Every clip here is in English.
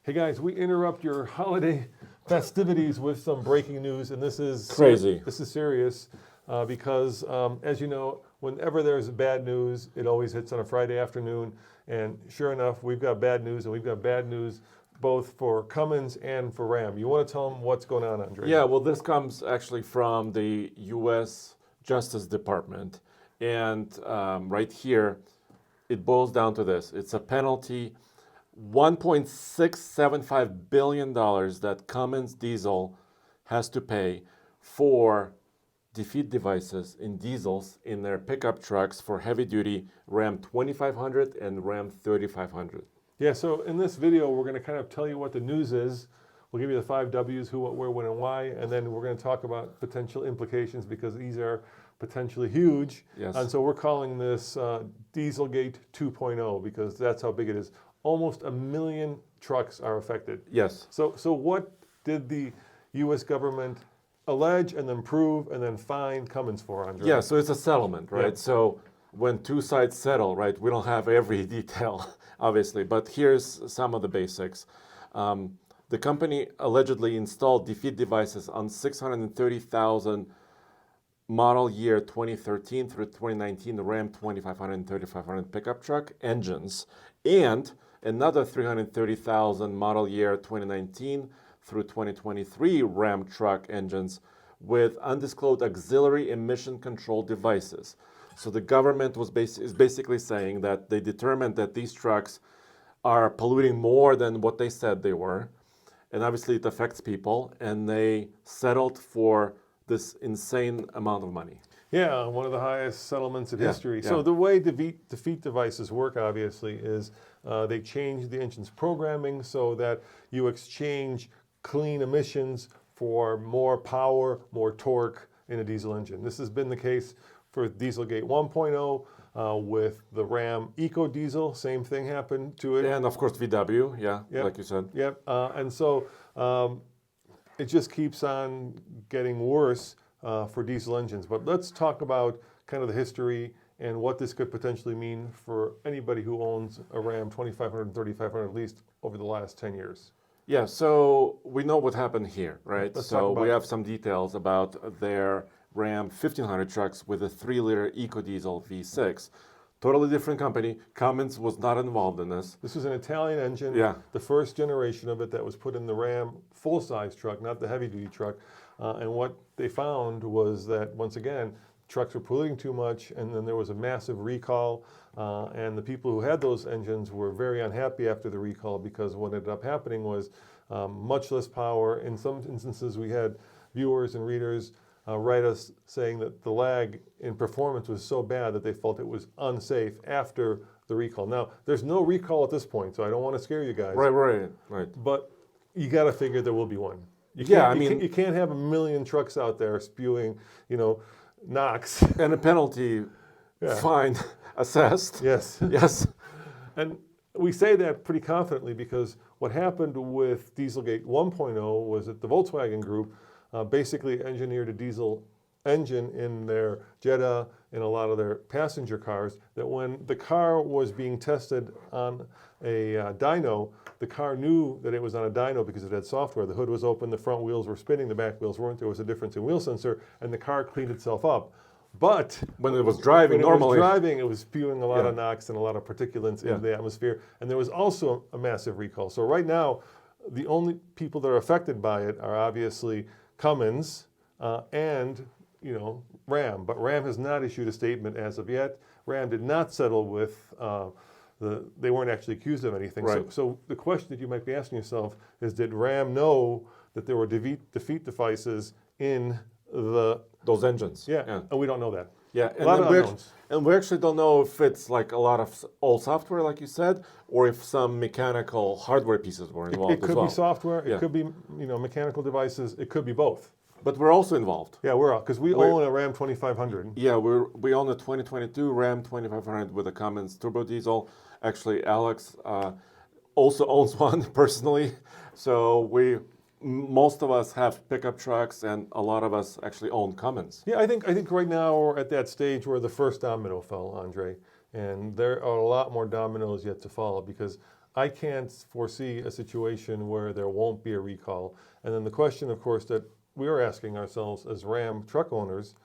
Hey guys, we interrupt your holiday festivities with some breaking news, and this is Crazy. This is serious because, as you know, whenever there's bad news, it always hits on a Friday afternoon. And sure enough, we've got bad news, and we've got bad news both for Cummins and for Ram. You want to tell them what's going on, Andre? Yeah, well, this comes actually from the U.S. Justice Department. And right here, it boils down to this. It's a penalty, $1.675 billion that Cummins Diesel has to pay for defeat devices in diesels in their pickup trucks for heavy-duty Ram 2500 and Ram 3500. Yeah, so in this video, we're going to kind of tell you what the news is. We'll give you the 5 W's, who, what, where, when, and why, and then we're going to talk about potential implications because these are potentially huge. Yes. And so we're calling this dieselgate 2.0 because that's how big it is. Almost 1 million trucks are affected. Yes. So what did the U.S. government allege and then prove and then fine Cummins for, Andre? Yeah, so it's a settlement, right? Yeah. So when two sides settle, right, we don't have every detail, obviously, but here's some of the basics. The company allegedly installed defeat devices on 630,000 model year 2013 through 2019 Ram 2500 and 3500 pickup truck engines, and another 330,000 model year 2019 through 2023 Ram truck engines with undisclosed auxiliary emission control devices. So the government is basically saying that they determined that these trucks are polluting more than what they said they were, and obviously it affects people, and they settled for this insane amount of money. Yeah, one of the highest settlements in history. yeah. So the way defeat devices work, obviously, is they change the engine's programming so that you exchange clean emissions for more power, more torque in a diesel engine. This has been the case for Dieselgate 1.0 with the Ram Eco Diesel. Same thing happened to it. And of course VW, Yep. like you said. Yep. And so it just keeps on getting worse for diesel engines. But let's talk about kind of the history and what this could potentially mean for anybody who owns a Ram 2500 and 3500 at least over the last 10 years. Yeah, so we know what happened here, right? Let's So talk about we have some details about their Ram 1500 trucks with a 3-liter EcoDiesel V6. Totally different company. Cummins was not involved in this. This was an Italian engine, Yeah. the first generation of it that was put in the Ram full-size truck, not the heavy-duty truck. And what they found was that, once again, trucks were polluting too much, and then there was a massive recall. And the people who had those engines were very unhappy after the recall because what ended up happening was much less power. In some instances, we had viewers and readers write us saying that the lag in performance was so bad that they felt it was unsafe after the recall. Now, there's no recall at this point, so I don't want to scare you guys. Right. But you got to figure there will be one. You can't have 1 million trucks out there spewing, NOx. And a penalty, fine, assessed. Yes. Yes. And we say that pretty confidently because what happened with Dieselgate 1.0 was that the Volkswagen Group basically engineered a diesel engine in their Jetta and a lot of their passenger cars that when the car was being tested on a dyno, the car knew that it was on a dyno because it had software. The hood was open, the front wheels were spinning, the back wheels weren't. There was a difference in wheel sensor, and the car cleaned itself up. But when it was driving normally, it was spewing a lot of NOx and a lot of particulates into the atmosphere. And there was also a massive recall. So right now, the only people that are affected by it are obviously Cummins and Ram. But Ram has not issued a statement as of yet. Ram did not settle with they weren't actually accused of anything. Right. So the question that you might be asking yourself is, did Ram know that there were defeat devices in those engines? Yeah, and we don't know that. Yeah, and we actually don't know if it's like a lot of old software, like you said, or if some mechanical hardware pieces were involved it could as well. be software, it could be mechanical devices, it could be both. But we're also involved. Yeah, we're because we own a Ram 2500. Yeah, we own a 2022 Ram 2500 with a Cummins turbo diesel. Actually, Alex also owns one personally. So most of us have pickup trucks, and a lot of us actually own Cummins. Yeah, I think right now we're at that stage where the first domino fell, Andre, and there are a lot more dominoes yet to follow because I can't foresee a situation where there won't be a recall. And then the question, of course, that we are asking ourselves as Ram truck owners,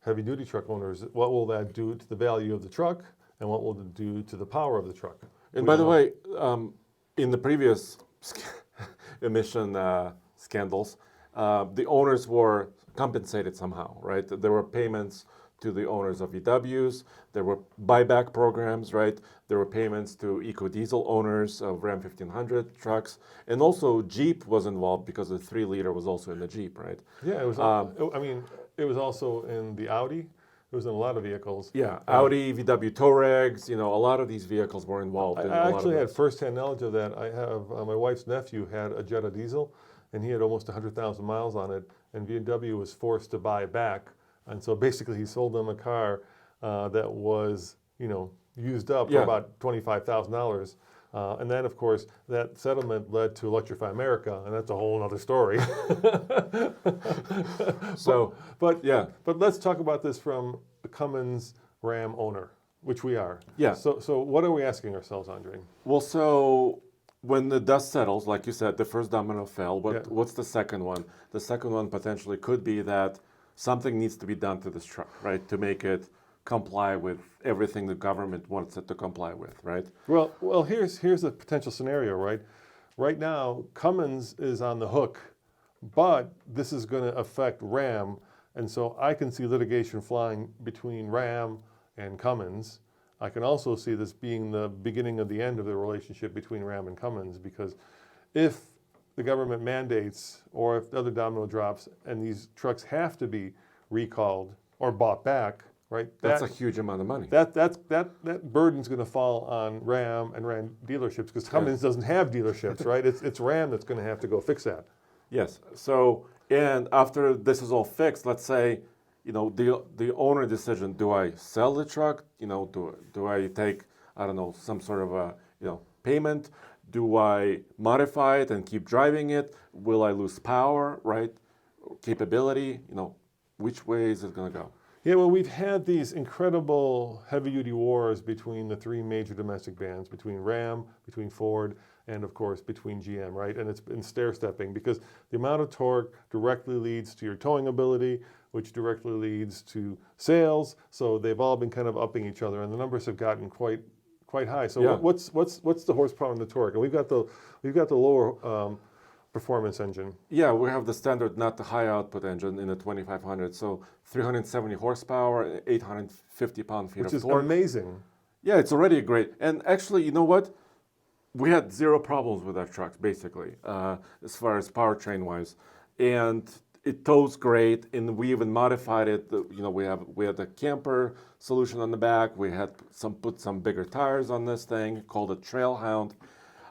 heavy-duty truck owners, what will that do to the value of the truck, and what will it do to the power of the truck? And by the way, in the previous emission scandals, the owners were compensated somehow, right? There were payments to the owners of VWs, there were buyback programs, right? There were payments to eco-diesel owners of Ram 1500 trucks, and also Jeep was involved because the 3-liter was also in the Jeep, right? Yeah, it was. It was also in the Audi. It was in a lot of vehicles. Yeah, Audi, VW Touaregs, a lot of these vehicles were involved. I actually had firsthand knowledge of that. I have my wife's nephew had a Jetta diesel, and he had almost 100,000 miles on it, and VW was forced to buy back. And so basically he sold them a car that was, used up for about $25,000. And then, of course, that settlement led to Electrify America, and that's a whole other story. But let's talk about this from a Cummins Ram owner, which we are. Yeah. So what are we asking ourselves, Andre? Well, so when the dust settles, like you said, the first domino fell. What's the second one? The second one potentially could be that something needs to be done to this truck, right, to make it comply with everything the government wants it to comply with, right? Well, here's a potential scenario, right? Right now, Cummins is on the hook, but this is going to affect Ram, and so I can see litigation flying between Ram and Cummins. I can also see this being the beginning of the end of the relationship between Ram and Cummins, because if the government mandates, or if the other domino drops, and these trucks have to be recalled or bought back, right? That's a huge amount of money. That burden's going to fall on Ram and Ram dealerships, because Cummins doesn't have dealerships, right? It's Ram that's going to have to go fix that. Yes. So, and after this is all fixed, let's say, the owner decision: do I sell the truck? Do I take, I don't know, some sort of a payment? Do I modify it and keep driving it? Will I lose power, right? Capability, which way is it going to go? Yeah, well, we've had these incredible heavy-duty wars between the three major domestic brands, between Ram, between Ford, and of course between GM, right? And it's been stair-stepping, because the amount of torque directly leads to your towing ability, which directly leads to sales. So they've all been kind of upping each other, and the numbers have gotten quite high. So what's the horsepower and the torque? And we've got the lower performance engine. Yeah, we have the standard, not the high output engine in the 2500. So 370 horsepower, 850 pound-feet of torque. Which is amazing. Yeah, it's already great. And actually, you know what? We had zero problems with our trucks, basically, as far as powertrain-wise. And it tows great, and we even modified it. We had a camper solution on the back. We had put some bigger tires on this thing, called a Trailhound.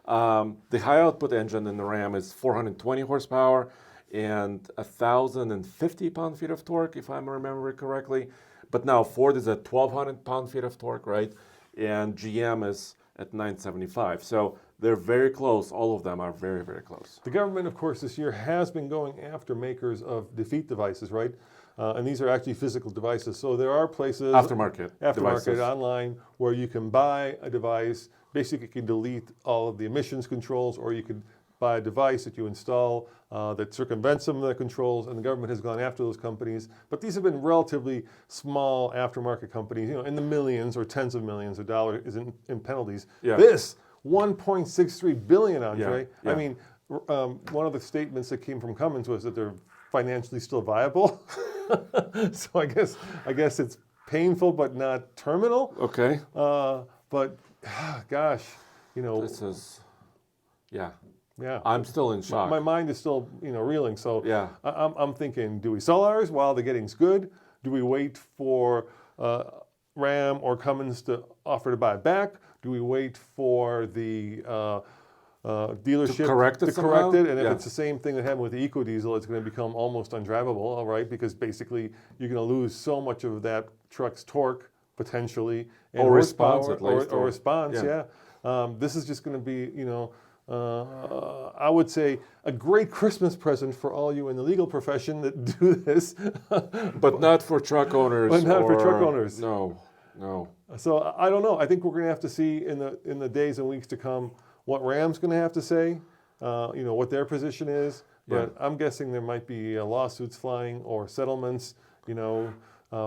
The high output engine in the Ram is 420 horsepower and 1,050 pound-feet of torque, if I'm remembering correctly. But now Ford is at 1,200 pound-feet of torque, right? And GM is at 975. So they're very close. All of them are very, very close. The government, of course, this year has been going after makers of defeat devices, right? And these are actually physical devices. So there are places, Aftermarket devices. online, where you can buy a device. Basically, you can delete all of the emissions controls, or you can buy a device that you install that circumvents some of the controls, and the government has gone after those companies. But these have been relatively small aftermarket companies, in the millions or tens of millions of dollars in penalties. Yeah. This, 1.63 billion, Andre. Yeah. I mean, one of the statements that came from Cummins was that they're financially still viable. So I guess it's painful but not terminal. Okay. But gosh, This is, yeah. Yeah. I'm still in shock. My mind is still, reeling. So Yeah. I'm thinking, do we sell ours while the getting's good? Do we wait for Ram or Cummins to offer to buy it back? Do we wait for the dealership to correct it? And if it's the same thing that happened with the eco-diesel, it's going to become almost undrivable, all right? Because basically you're going to lose so much of that truck's torque potentially, and or response at least, or response. Yeah. This is just going to be, I would say a great Christmas present for all you in the legal profession that do this. But not for truck owners. But not for truck owners. No. So I don't know. I think we're going to have to see in the days and weeks to come what Ram's going to have to say, what their position is. But I'm guessing there might be lawsuits flying or settlements,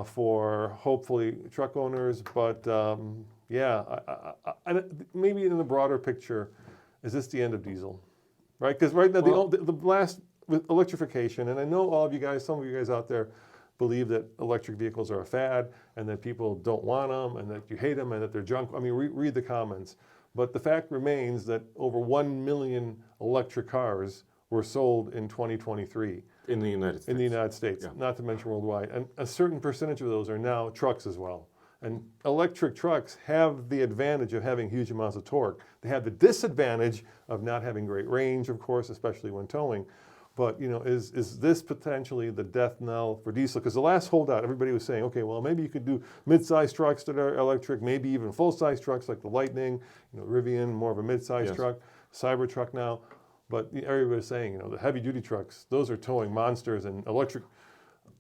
for hopefully truck owners. But maybe in the broader picture, is this the end of diesel? Right? Because right now, the last with electrification, and I know some of you guys out there believe that electric vehicles are a fad and that people don't want them and that you hate them and that they're junk. I mean, read the comments. But the fact remains that over 1 million electric cars were sold in 2023. In the United States. In the United States, not to mention worldwide. And a certain percentage of those are now trucks as well. And electric trucks have the advantage of having huge amounts of torque. They have the disadvantage of not having great range, of course, especially when towing. But, is this potentially the death knell for diesel? Because the last holdout, everybody was saying, okay, well, maybe you could do mid-size trucks that are electric, maybe even full-size trucks like the Lightning, Rivian, more of a mid-size truck, Cybertruck now. But everybody's saying, the heavy-duty trucks, those are towing monsters, and electric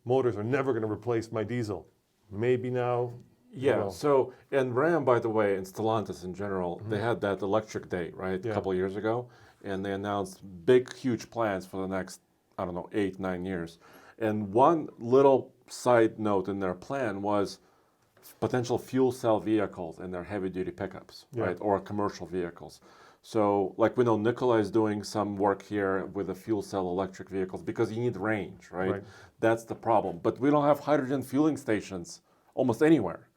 motors are never going to replace my diesel. Maybe now. Yeah, so, and Ram, by the way, and Stellantis in general, they had that electric day, right, a couple of years ago, and they announced big, huge plans for the next, 8, 9 years. And one little side note in their plan was potential fuel cell vehicles in their heavy-duty pickups, right, or commercial vehicles. So, like we know, Nikola is doing some work here with the fuel cell electric vehicles because you need range, right? That's the problem. But we don't have hydrogen fueling stations almost anywhere.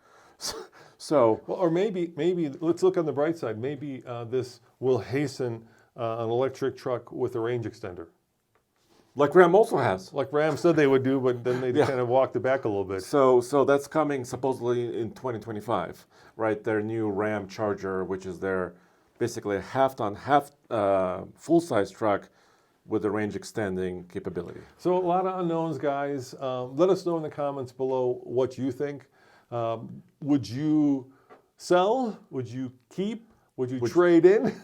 So, well, or maybe let's look on the bright side. Maybe this will hasten an electric truck with a range extender. Like Ram also has. Like Ram said they would do, but then they kind of walked it back a little bit. So that's coming supposedly in 2025, right? Their new Ram Charger, which is their basically a half-ton, full-size truck with the range extending capability. So a lot of unknowns, guys. Let us know in the comments below what you think. Would you sell? Would you keep? Would you trade in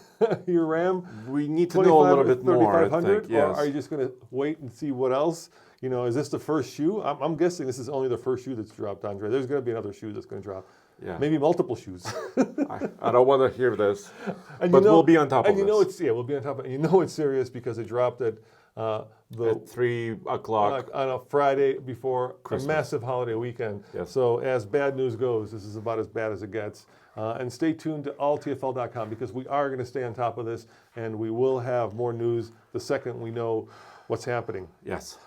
your Ram? We need to know a little bit more, I think. Yes. Or are you just going to wait and see what else? Is this the first shoe? I'm guessing this is only the first shoe that's dropped, Andre. There's going to be another shoe that's going to drop. Yeah. Maybe multiple shoes. I don't want to hear this, but we'll be on top of this. We'll be on top of it. And it's serious because it dropped at 3 o'clock on a Friday before Christmas. A massive holiday weekend. Yes. So as bad news goes, this is about as bad as it gets. And stay tuned to alltfl.com because we are going to stay on top of this and we will have more news the second we know what's happening. Yes.